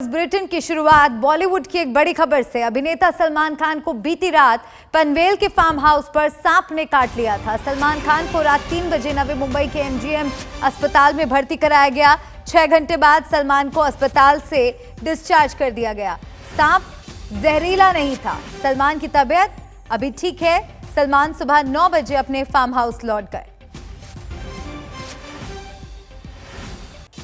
Bulletin की शुरुआत बॉलीवुड की एक बड़ी खबर से। अभिनेता सलमान खान को बीती रात पनवेल के फार्म हाउस पर सांप ने काट लिया था। सलमान खान को रात 3 बजे नवी मुंबई के एमजीएम अस्पताल में भर्ती कराया गया। 6 घंटे बाद सलमान को अस्पताल से डिस्चार्ज कर दिया गया। सांप जहरीला नहीं था। सलमान की तबीयत अभी ठीक है। सलमान सुबह 9 बजे अपने फार्म हाउस लौट गए।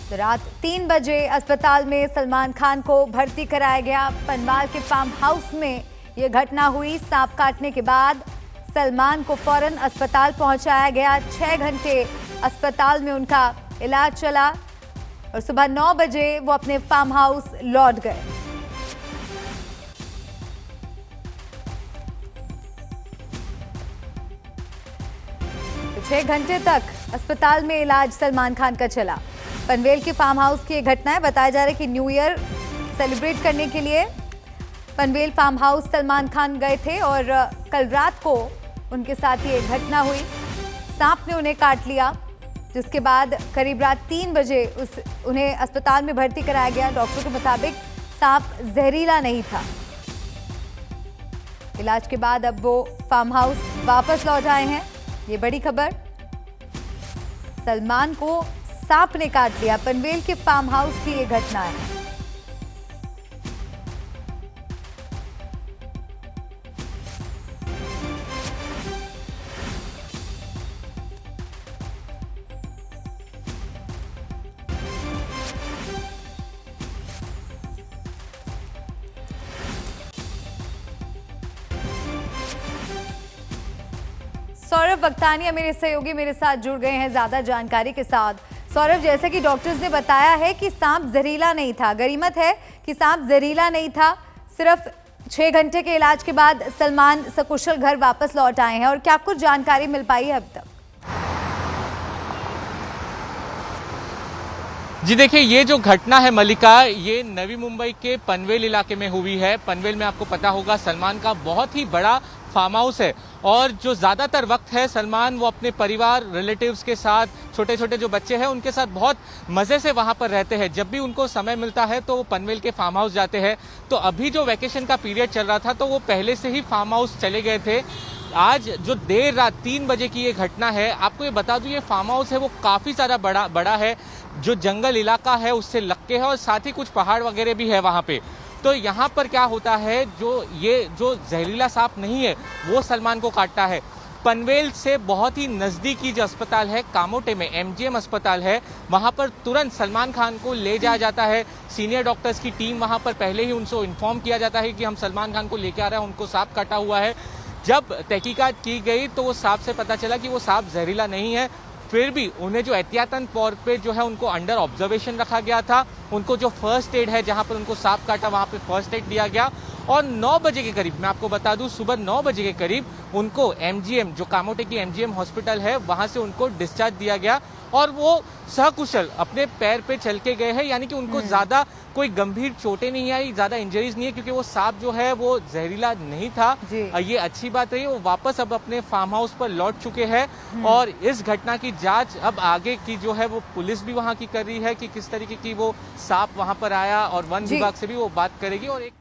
तो रात 3 बजे अस्पताल में सलमान खान को भर्ती कराया गया। पनवाल के फार्म हाउस में यह घटना हुई। सांप काटने के बाद सलमान को फौरन अस्पताल पहुंचाया गया। 6 घंटे अस्पताल में उनका इलाज चला और सुबह 9 बजे वो अपने फार्म हाउस लौट गए। तो 6 घंटे तक अस्पताल में इलाज सलमान खान का चला। पनवेल के फार्म हाउस की घटना है। बताया जा रहा है कि न्यू ईयर सेलिब्रेट करने के लिए पनवेल फार्म हाउस सलमान खान गए थे और कल रात को उनके साथ ये घटना हुई। सांप ने उन्हें काट लिया, जिसके बाद करीब रात 3 बजे उन्हें अस्पताल में भर्ती कराया गया। डॉक्टर के मुताबिक सांप जहरीला नहीं था। इलाज के बाद अब वो फार्म हाउस वापस लौट आए हैं। ये बड़ी खबर। सलमान को सांप ने काट लिया। पनवेल के फार्म हाउस की ये घटना है। सौरभ बख्तानिया मेरे सहयोगी मेरे साथ जुड़ गए हैं ज्यादा जानकारी के साथ। सौरभ, जैसे कि डॉक्टर्स ने बताया है कि सांप जहरीला नहीं था। गनीमत है कि सांप जहरीला नहीं था। सिर्फ 6 घंटे के इलाज के बाद सलमान सकुशल घर वापस लौट आए हैं। और क्या कुछ जानकारी मिल पाई है अब तक? जी देखिए, ये जो घटना है मल्लिका, ये नवी मुंबई के पनवेल इलाके में हुई है। पनवेल में आपको पता होगा सलमान का बहुत ही बड़ा फार्म हाउस है और जो ज़्यादातर वक्त है सलमान वो अपने परिवार रिलेटिव्स के साथ, छोटे छोटे जो बच्चे हैं उनके साथ बहुत मज़े से वहाँ पर रहते हैं। जब भी उनको समय मिलता है तो वो पनवेल के फार्म हाउस जाते हैं। तो अभी जो वैकेशन का पीरियड चल रहा था तो वो पहले से ही फार्म हाउस चले गए थे। आज जो देर रात 3 बजे की ये घटना है, आपको ये बता दूं, ये फार्म हाउस है वो काफ़ी ज़्यादा बड़ा है। जो जंगल इलाका है उससे लग के है और साथ ही कुछ पहाड़ वगैरह भी है वहाँ पे। तो यहाँ पर क्या होता है, जो जहरीला सांप नहीं है वो सलमान को काटता है। पनवेल से बहुत ही नज़दीकी जो अस्पताल है कामोटे में एमजीएम अस्पताल है, वहाँ पर तुरंत सलमान खान को ले जाया जाता है। सीनियर डॉक्टर्स की टीम वहाँ पर पहले ही उनको इन्फॉर्म किया जाता है कि हम सलमान खान को लेके आ रहे हैं, उनको सांप काटा हुआ है। जब तहकीकात की गई तो वो सांप से पता चला कि वो सांप जहरीला नहीं है। फिर भी उन्हें जो एहतियातन तौर पे जो है उनको अंडर ऑब्जर्वेशन रखा गया था। उनको जो फर्स्ट एड है, जहां पर उनको सांप काटा वहां पे फर्स्ट एड दिया गया और 9 बजे के करीब, मैं आपको बता दूं, सुबह 9 बजे के करीब उनको एमजीएम, जो कामोटे की एमजीएम हॉस्पिटल है, वहां से उनको डिस्चार्ज दिया गया और वो सकुशल अपने पैर पे चल के गए हैं। यानी कि उनको ज्यादा कोई गंभीर चोटें नहीं आई, ज्यादा इंजरीज नहीं है, क्योंकि वो सांप जो है वो जहरीला नहीं था। ये अच्छी बात रही। वो वापस अब अपने फार्म हाउस पर लौट चुके हैं और इस घटना की जांच अब आगे की जो है वो पुलिस भी वहां की कर रही है कि किस तरीके की वो सांप वहां पर आया, और वन विभाग से भी वो बात करेगी। और एक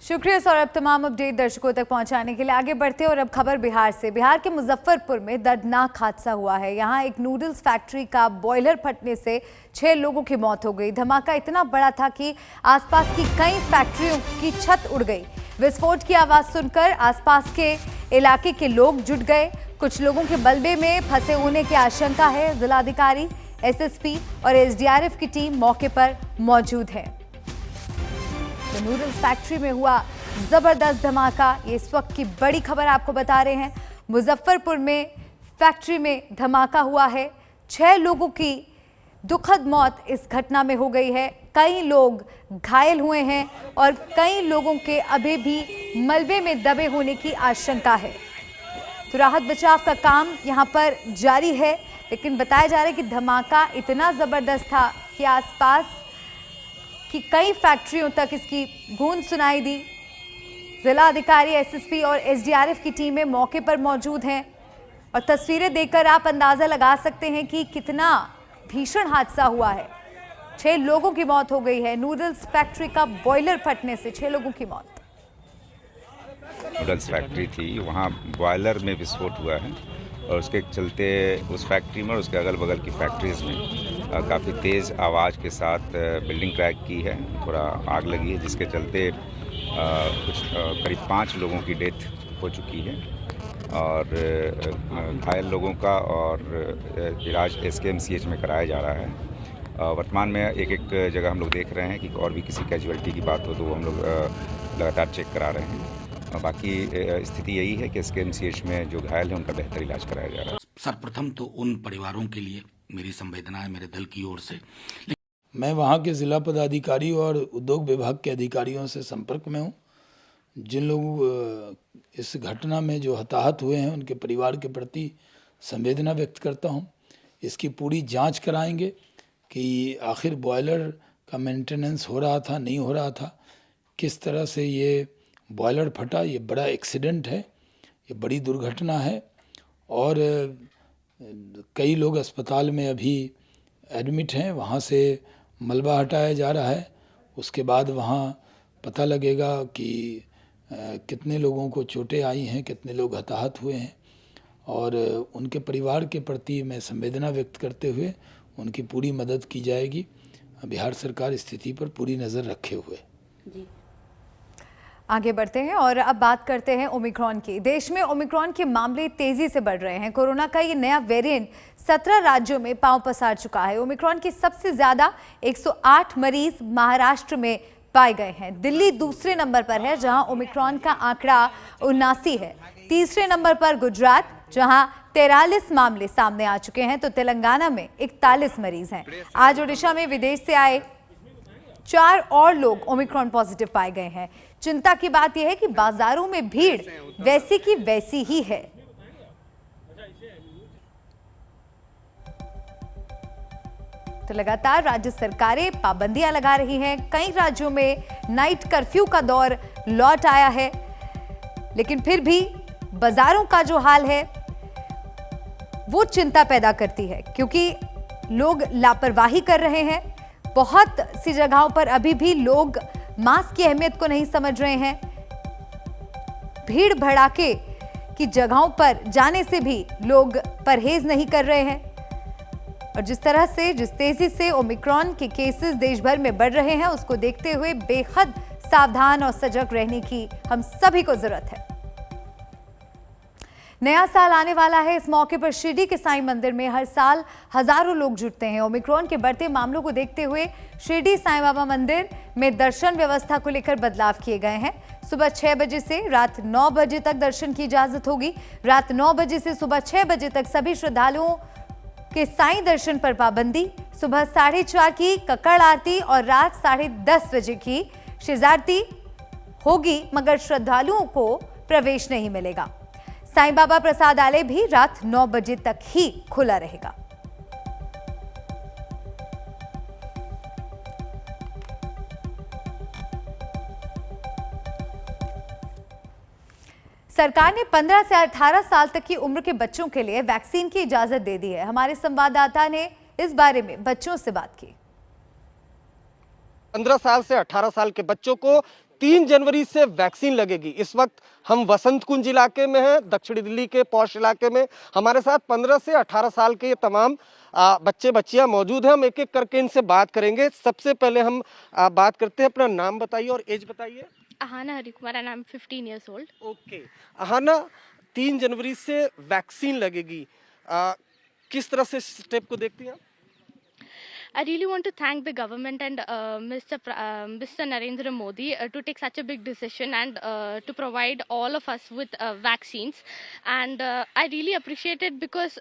शुक्रिया सौरभ, तमाम अपडेट दर्शकों तक पहुंचाने के लिए। आगे बढ़ते और अब खबर बिहार से। बिहार के मुजफ्फरपुर में दर्दनाक हादसा हुआ है। यहां एक नूडल्स फैक्ट्री का बॉयलर फटने से 6 लोगों की मौत हो गई। धमाका इतना बड़ा था कि आसपास की कई फैक्ट्रियों की छत उड़ गई। विस्फोट की आवाज सुनकर आसपास के इलाके के लोग जुट गए। कुछ लोगों के मलबे में फंसे होने की आशंका है। जिलाधिकारी, एसएसपी और एसडीआरएफ की टीम मौके पर मौजूद है। तो नूडल्स फैक्ट्री में हुआ जबरदस्त धमाका, ये इस वक्त की बड़ी खबर आपको बता रहे हैं। मुजफ्फरपुर में फैक्ट्री में धमाका हुआ है। 6 लोगों की दुखद मौत इस घटना में हो गई है। कई लोग घायल हुए हैं और कई लोगों के अभी भी मलबे में दबे होने की आशंका है। तो राहत बचाव का काम यहाँ पर जारी है, लेकिन बताया जा रहा है कि धमाका इतना जबरदस्त था कि आसपास कि कई फैक्ट्रियों तक इसकी गूंज सुनाई दी। जिला अधिकारी, एसएसपी और एसडीआरएफ की टीमें मौके पर मौजूद हैं और तस्वीरें देखकर आप अंदाजा लगा सकते हैं कि कितना भीषण हादसा हुआ है। 6 लोगों की मौत हो गई है। नूडल्स फैक्ट्री का बॉयलर फटने से 6 लोगों की मौत। नूडल्स फैक्ट्री थी, वहाँ बॉयलर में विस्फोट हुआ है और उसके चलते उस फैक्ट्री में और उसके अगल बगल की फैक्ट्रीज़ में काफ़ी तेज़ आवाज़ के साथ बिल्डिंग क्रैक की है, थोड़ा आग लगी है, जिसके चलते कुछ करीब 5 लोगों की डेथ हो चुकी है और घायल लोगों का और इलाज SKMCH में कराया जा रहा है। वर्तमान में एक जगह हम लोग देख रहे हैं कि और भी किसी कैजुअल्टी की बात हो तो वो हम लोग लगातार चेक करा रहे हैं। बाकी स्थिति यही है कि SKMCH में जो घायल हैं उनका बेहतर इलाज कराया जा रहा है। सर्वप्रथम तो उन परिवारों के लिए मेरी संवेदना है मेरे दल की ओर से। मैं वहाँ के ज़िला पदाधिकारी और उद्योग विभाग के अधिकारियों से संपर्क में हूँ। जिन लोग इस घटना में जो हताहत हुए हैं उनके परिवार के प्रति संवेदना व्यक्त करता हूँ। इसकी पूरी जांच कराएंगे कि आखिर बॉयलर का मेंटेनेंस हो रहा था नहीं हो रहा था, किस तरह से ये बॉयलर फटा। ये बड़ा एक्सीडेंट है, ये बड़ी दुर्घटना है और कई लोग अस्पताल में अभी एडमिट हैं। वहाँ से मलबा हटाया जा रहा है, उसके बाद वहाँ पता लगेगा कि कितने लोगों को चोटें आई हैं, कितने लोग हताहत हुए हैं और उनके परिवार के प्रति मैं संवेदना व्यक्त करते हुए उनकी पूरी मदद की जाएगी। बिहार सरकार स्थिति पर पूरी नज़र रखे हुए जी। आगे बढ़ते हैं और अब बात करते हैं ओमिक्रॉन की। देश में ओमिक्रॉन के मामले तेजी से बढ़ रहे हैं। कोरोना का ये नया वेरिएंट 17 राज्यों में पांव पसार चुका है। ओमिक्रॉन के सबसे ज्यादा 108 मरीज महाराष्ट्र में पाए गए हैं। दिल्ली दूसरे नंबर पर है जहां ओमिक्रॉन का आंकड़ा 79 है। तीसरे नंबर पर गुजरात जहां 43 मामले सामने आ चुके हैं, तो तेलंगाना में 41 मरीज हैं। आज ओडिशा में विदेश से आए 4 और लोग ओमिक्रॉन पॉजिटिव पाए गए हैं। चिंता की बात यह है कि बाजारों में भीड़ वैसी की वैसी ही है। तो लगातार राज्य सरकारें पाबंदियां लगा रही हैं। कई राज्यों में नाइट कर्फ्यू का दौर लौट आया है, लेकिन फिर भी बाजारों का जो हाल है वो चिंता पैदा करती है, क्योंकि लोग लापरवाही कर रहे हैं। बहुत सी जगहों पर अभी भी लोग मास्क की अहमियत को नहीं समझ रहे हैं। भीड़ भड़ाके की जगहों पर जाने से भी लोग परहेज नहीं कर रहे हैं। और जिस तरह से, जिस तेजी से ओमिक्रॉन के केसेस देश भर में बढ़ रहे हैं, उसको देखते हुए बेहद सावधान और सजग रहने की हम सभी को जरूरत है। नया साल आने वाला है। इस मौके पर शिरडी के साईं मंदिर में हर साल हजारों लोग जुटते हैं। ओमिक्रॉन के बढ़ते मामलों को देखते हुए शिरडी साईं बाबा मंदिर में दर्शन व्यवस्था को लेकर बदलाव किए गए हैं। सुबह 6 बजे से रात 9 बजे तक दर्शन की इजाजत होगी। रात 9 बजे से सुबह 6 बजे तक सभी श्रद्धालुओं के साईं दर्शन पर पाबंदी। सुबह 4:30 की कक्कड़ आरती और रात 10:30 बजे की शिजारती होगी, मगर श्रद्धालुओं को प्रवेश नहीं मिलेगा। साईं बाबा प्रसादालय भी रात 9 बजे तक ही खुला रहेगा। सरकार ने 15 से 18 साल तक की उम्र के बच्चों के लिए वैक्सीन की इजाजत दे दी है। हमारे संवाददाता ने इस बारे में बच्चों से बात की। 15 साल से 18 साल के बच्चों को 3 जनवरी से वैक्सीन लगेगी। इस वक्त हम वसंत कुंज इलाके में हैं, दक्षिणी दिल्ली के पौष इलाके में। हमारे साथ 15 से 18 साल के ये तमाम बच्चे बच्चियां मौजूद हैं। हम एक एक करके इनसे बात करेंगे। सबसे पहले हम बात करते हैं, अपना नाम बताइए और एज बताइए। Ahana Harikumar and I am 15 years old. Okay Ahana, 3 जनवरी से वैक्सीन लगेगी, किस तरह से स्टेप को देखती हैं? I really want to thank the government and Mr. Narendra Modi to take such a big decision and to provide all of us with vaccines. And I really appreciate it because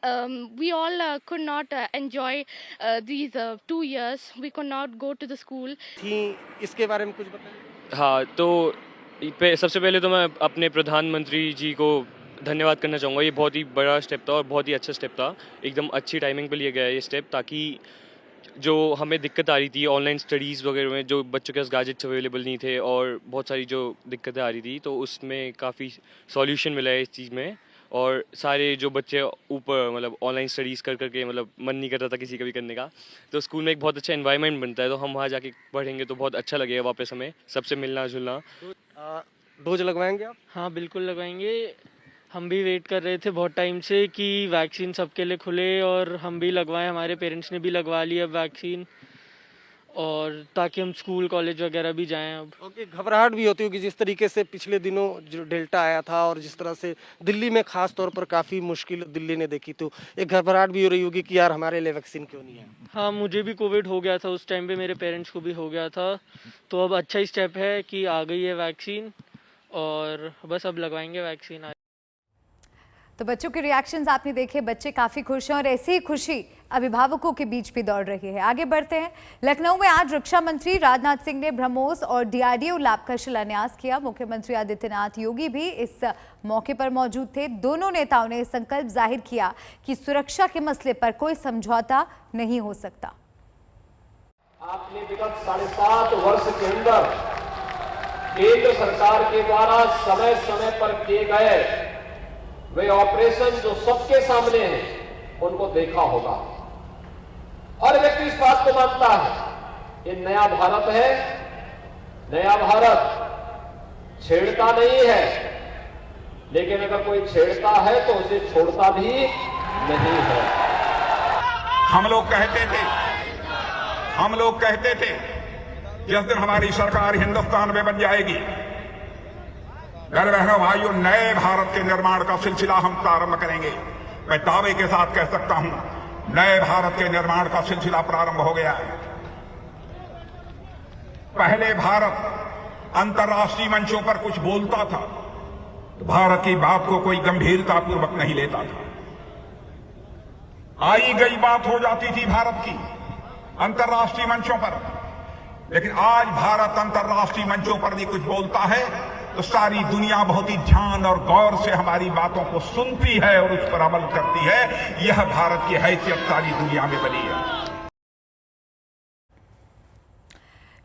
we all could not enjoy these 2 years. We could not go to the school. इसके बारे में कुछ बताइए। हाँ, तो सबसे पहले तो मैं अपने प्रधानमंत्री जी को धन्यवाद करना चाहूँगा। ये बहुत ही बड़ा स्टेप था और बहुत ही अच्छा स्टेप था। एकदम अच्छी टाइमिंग पे लिया गया है ये स्टेप, ताकि जो हमें दिक्कत आ रही थी ऑनलाइन स्टडीज़ वगैरह में, जो बच्चों के पास गैजेट्स अवेलेबल नहीं थे और बहुत सारी जो दिक्कतें आ रही थी, तो उसमें काफ़ी सॉल्यूशन मिला है इस चीज़ में। और सारे जो बच्चे ऊपर मतलब ऑनलाइन स्टडीज़ कर करके मतलब मन नहीं कर रहा था किसी का भी करने का, तो स्कूल में एक बहुत अच्छा एनवायरनमेंट बनता है, तो हम वहाँ जाके पढ़ेंगे तो बहुत अच्छा लगेगा वापस हमें सबसे मिलना जुलना। डोज लगवाएंगे आप? हाँ बिल्कुल लगवाएंगे। हम भी वेट कर रहे थे बहुत टाइम से कि वैक्सीन सबके लिए खुले और हम भी लगवाएं, हमारे पेरेंट्स ने भी लगवा ली अब वैक्सीन, और ताकि हम स्कूल कॉलेज वगैरह भी जाएं अब। ओके, घबराहट भी होती होगी जिस तरीके से पिछले दिनों जो डेल्टा आया था और जिस तरह से दिल्ली में खास तौर पर काफ़ी मुश्किल दिल्ली ने देखी, तो एक घबराहट भी हो रही होगी कि यार हमारे लिए वैक्सीन क्यों नहीं है। हाँ मुझे भी कोविड हो गया था उस टाइम पे, मेरे पेरेंट्स को भी हो गया था, तो अब अच्छा स्टेप है कि आ गई है वैक्सीन और बस अब लगवाएंगे वैक्सीन। तो बच्चों के रिएक्शंस आपने देखे, बच्चे काफ़ी खुश हैं और ऐसी ही खुशी अभिभावकों के बीच भी दौड़ रही है। आगे बढ़ते हैं। लखनऊ में आज रक्षा मंत्री राजनाथ सिंह ने ब्रह्मोस और डीआरडीओ लैब का शिलान्यास किया। मुख्यमंत्री आदित्यनाथ योगी भी इस मौके पर मौजूद थे। दोनों नेताओं ने संकल्प जाहिर किया कि सुरक्षा के मसले पर कोई समझौता नहीं हो सकता। आपने विगत 7.5 वर्ष के अंदर केंद्र सरकार के द्वारा समय समय पर किए गए वे ऑपरेशन जो सबके सामने हैं उनको देखा होगा। हर व्यक्ति इस बात को मानता है ये नया भारत है, नया भारत छेड़ता नहीं है, लेकिन अगर कोई छेड़ता है तो उसे छोड़ता भी नहीं है। हम लोग कहते थे जिस दिन हमारी सरकार हिंदुस्तान में बन जाएगी, मेरे बहनों भाइयों, नए भारत के निर्माण का सिलसिला हम प्रारंभ करेंगे। मैं दावे के साथ कह सकता हूं, नए भारत के निर्माण का सिलसिला प्रारंभ हो गया है। पहले भारत अंतर्राष्ट्रीय मंचों पर कुछ बोलता था तो भारत की बात को कोई गंभीरतापूर्वक नहीं लेता था। आई गई बात हो जाती थी भारत की अंतर्राष्ट्रीय मंचों पर, लेकिन आज भारत अंतर्राष्ट्रीय मंचों पर भी कुछ बोलता है तो सारी दुनिया बहुत ही ध्यान और गौर से हमारी बातों को सुनती है और उस पर अमल करती है। यह भारत की हैसियत सारी दुनिया में बनी है।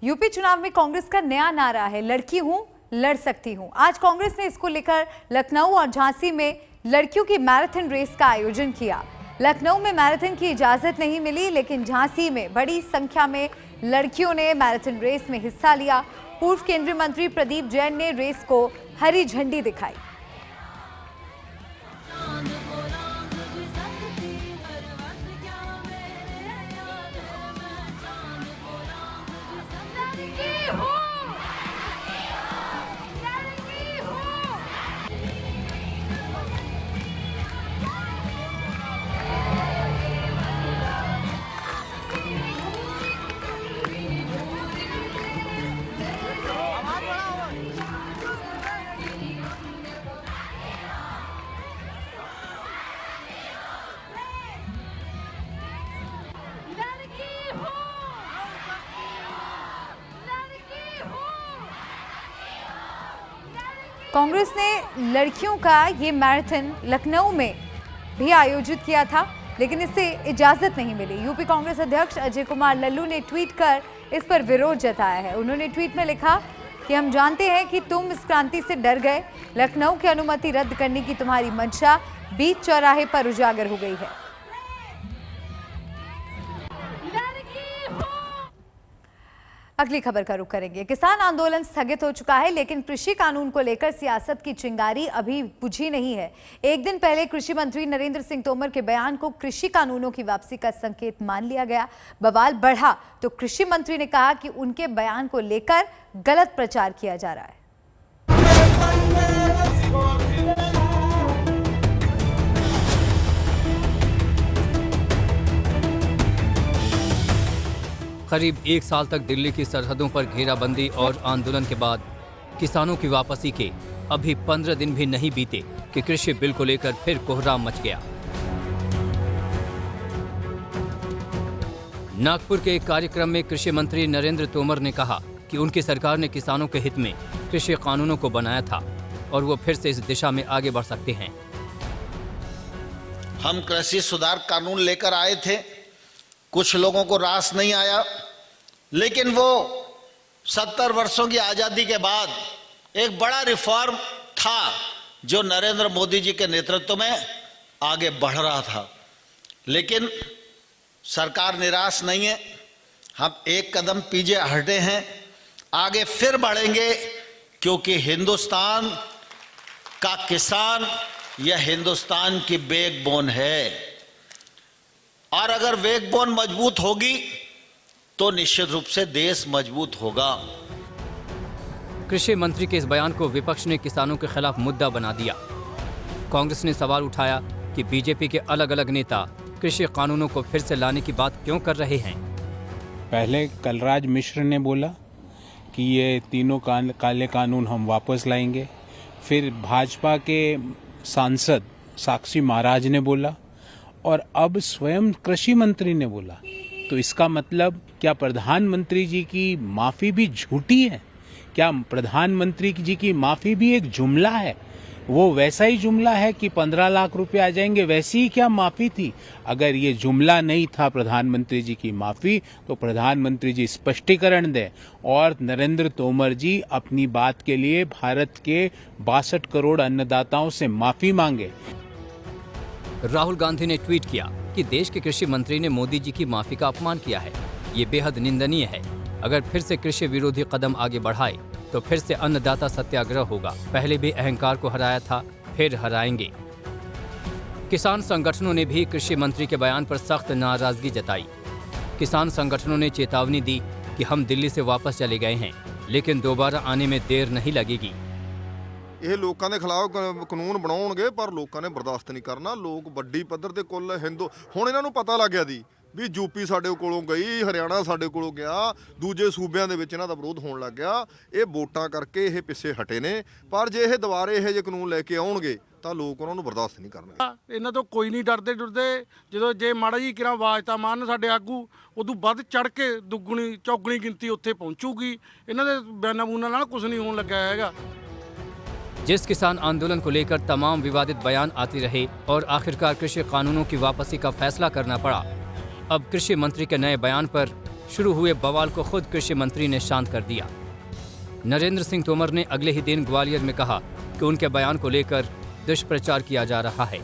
यूपी चुनाव में कांग्रेस का नया नारा है, लड़की हूं लड़ सकती हूं। आज कांग्रेस ने इसको लेकर लखनऊ और झांसी में लड़कियों की मैराथन रेस का आयोजन किया। लखनऊ में मैराथन की इजाजत नहीं मिली, लेकिन झांसी में बड़ी संख्या में लड़कियों ने मैराथन रेस में हिस्सा लिया। पूर्व केंद्रीय मंत्री प्रदीप जैन ने रेस को हरी झंडी दिखाई। कांग्रेस ने लड़कियों का ये मैराथन लखनऊ में भी आयोजित किया था, लेकिन इससे इजाजत नहीं मिली। यूपी कांग्रेस अध्यक्ष अजय कुमार लल्लू ने ट्वीट कर इस पर विरोध जताया है। उन्होंने ट्वीट में लिखा कि हम जानते हैं कि तुम इस क्रांति से डर गए। लखनऊ की अनुमति रद्द करने की तुम्हारी मंशा बीच चौराहे पर उजागर हो गई है। अगली खबर का रुख करेंगे। किसान आंदोलन स्थगित हो चुका है, लेकिन कृषि कानून को लेकर सियासत की चिंगारी अभी बुझी नहीं है। एक दिन पहले कृषि मंत्री नरेंद्र सिंह तोमर के बयान को कृषि कानूनों की वापसी का संकेत मान लिया गया। बवाल बढ़ा तो कृषि मंत्री ने कहा कि उनके बयान को लेकर गलत प्रचार किया जा रहा है। करीब 1 साल तक दिल्ली की सरहदों पर घेराबंदी और आंदोलन के बाद किसानों की वापसी के अभी 15 दिन भी नहीं बीते कि कृषि बिल को लेकर फिर कोहराम मच गया। नागपुर के एक कार्यक्रम में कृषि मंत्री नरेंद्र तोमर ने कहा कि उनकी सरकार ने किसानों के हित में कृषि कानूनों को बनाया था और वो फिर से इस दिशा में आगे बढ़ सकते हैं। हम कृषि सुधार कानून लेकर आए थे, कुछ लोगों को रास नहीं आया, लेकिन वो 70 वर्षों की आज़ादी के बाद एक बड़ा रिफॉर्म था जो नरेंद्र मोदी जी के नेतृत्व में आगे बढ़ रहा था। लेकिन सरकार निराश नहीं है, हम एक कदम पीछे हटे हैं, आगे फिर बढ़ेंगे, क्योंकि हिंदुस्तान का किसान यह हिंदुस्तान की बैकबोन है, और अगर बैकबोन मजबूत होगी तो निश्चित रूप से देश मजबूत होगा। कृषि मंत्री के इस बयान को विपक्ष ने किसानों के खिलाफ मुद्दा बना दिया। कांग्रेस ने सवाल उठाया कि बीजेपी के अलग अलग नेता कृषि कानूनों को फिर से लाने की बात क्यों कर रहे हैं। पहले कलराज मिश्र ने बोला कि ये तीनों काले कानून हम वापस लाएंगे, फिर भाजपा के सांसद साक्षी महाराज ने बोला, और अब स्वयं कृषि मंत्री ने बोला। तो इसका मतलब क्या प्रधानमंत्री जी की माफी भी झूठी है? क्या प्रधानमंत्री जी की माफी भी एक जुमला है? वो वैसा ही जुमला है कि 15 लाख रुपए आ जाएंगे, वैसी ही क्या माफी थी? अगर ये जुमला नहीं था प्रधानमंत्री जी की माफी, तो प्रधानमंत्री जी स्पष्टीकरण दें और नरेंद्र तोमर जी अपनी बात के लिए भारत के 62 करोड़ अन्नदाताओं से माफी मांगे। राहुल गांधी ने ट्वीट किया कि देश के कृषि मंत्री ने मोदी जी की माफी का अपमान किया है। ये बेहद निंदनीय है। अगर फिर से कृषि विरोधी कदम आगे बढ़ाए तो फिर से अन्नदाता सत्याग्रह होगा। पहले भी अहंकार को हराया था, फिर हराएंगे। किसान संगठनों ने भी कृषि मंत्री के बयान पर सख्त नाराजगी जताई। किसान संगठनों ने चेतावनी दी कि हम दिल्ली से वापस चले गए हैं, लेकिन दोबारा आने में देर नहीं लगेगी। ਇਹ ਲੋਕਾਂ ਦੇ ਖਿਲਾਫ ਕਾਨੂੰਨ ਬਣਾਉਣਗੇ, ਪਰ ਲੋਕਾਂ ਨੇ ਬਰਦਾਸ਼ਤ ਨਹੀਂ ਕਰਨਾ। ਲੋਕ ਵੱਡੀ ਪੱਧਰ ਤੇ ਕੁੱਲ ਹਿੰਦੂ, ਹੁਣ ਇਹਨਾਂ ਨੂੰ ਪਤਾ ਲੱਗ ਗਿਆ ਦੀ ਵੀ ਯੂਪੀ ਸਾਡੇ ਕੋਲੋਂ ਗਈ, ਹਰਿਆਣਾ ਸਾਡੇ ਕੋਲੋਂ ਗਿਆ, ਦੂਜੇ ਸੂਬਿਆਂ ਦੇ ਵਿੱਚ ਇਹਨਾਂ ਦਾ ਵਿਰੋਧ ਹੋਣ ਲੱਗ ਗਿਆ। ਇਹ ਵੋਟਾਂ ਕਰਕੇ ਇਹ ਪਿੱਛੇ ਹਟੇ ਨੇ, ਪਰ ਜੇ ਇਹ ਦੁਬਾਰੇ ਇਹੋ ਜਿਹੇ ਕਾਨੂੰਨ ਲੈ ਕੇ ਆਉਣਗੇ ਤਾਂ ਲੋਕ ਉਹਨਾਂ ਨੂੰ ਬਰਦਾਸ਼ਤ ਨਹੀਂ ਕਰਨਗੇ। ਇਹਨਾਂ ਤੋਂ ਕੋਈ ਨਹੀਂ ਡਰਦੇ ਜਦੋਂ ਜੇ ਮਾੜਾ ਜੀ ਕਿਰਾਂ ਆਵਾਜ਼ ਤਾਂ ਮਾਰਨ ਸਾਡੇ ਆਗੂ, ਉਦੋਂ ਵੱਧ ਚੜ ਕੇ ਦੁੱਗਣੀ ਚੌਗਣੀ ਗਿਣਤੀ ਉੱਥੇ ਪਹੁੰਚੂਗੀ। ਇਹਨਾਂ ਦੇ ਬਿਆਨਾਂ ਬੂਨਾਂ ਨਾਲ ਕੁਝ नहीं होने लगा हैगा। जिस किसान आंदोलन को लेकर तमाम विवादित बयान आते रहे और आखिरकार कृषि कानूनों की वापसी का फैसला करना पड़ा, अब कृषि मंत्री के नए बयान पर शुरू हुए बवाल को खुद कृषि मंत्री ने शांत कर दिया। नरेंद्र सिंह तोमर ने अगले ही दिन ग्वालियर में कहा कि उनके बयान को लेकर दुष्प्रचार किया जा रहा है।